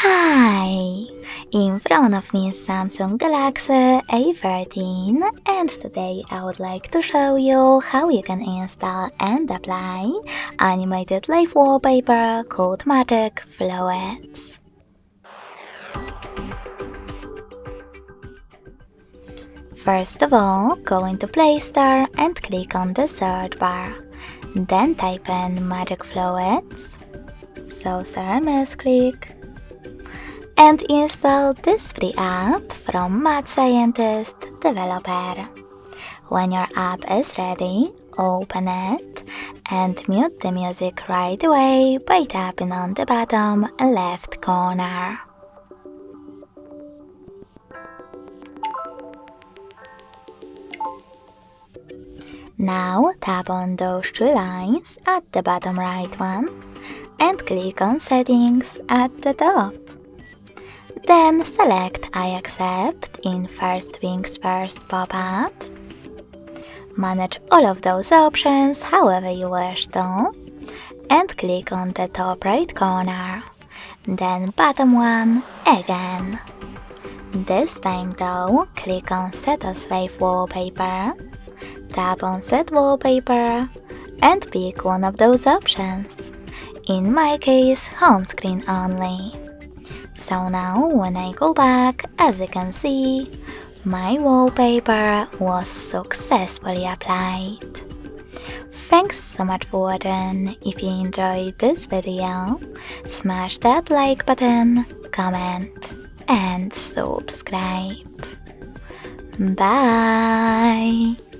Hi! In front of me is Samsung Galaxy A14 and today I would like to show you how you can install and apply animated live wallpaper called Magic Fluids. First of all, go into Play Store and click on the search bar. Then type in Magic Fluids, so click, and install this free app from Mad Scientist developer. When your app is ready, open it and mute the music right away by tapping on the bottom left corner. Now tap on those three lines at the bottom right one and click on Settings at the top. Then select I accept in first things first pop-up. Manage all of those options however you wish to, and click on the top right corner, then bottom one again. This time though, click on Set as Live Wallpaper, tap on Set Wallpaper, and pick one of those options. In my case, home screen only. So now when I go back, as you can see, my wallpaper was successfully applied. Thanks so much for watching. If you enjoyed this video, smash that like button, comment and subscribe. Bye!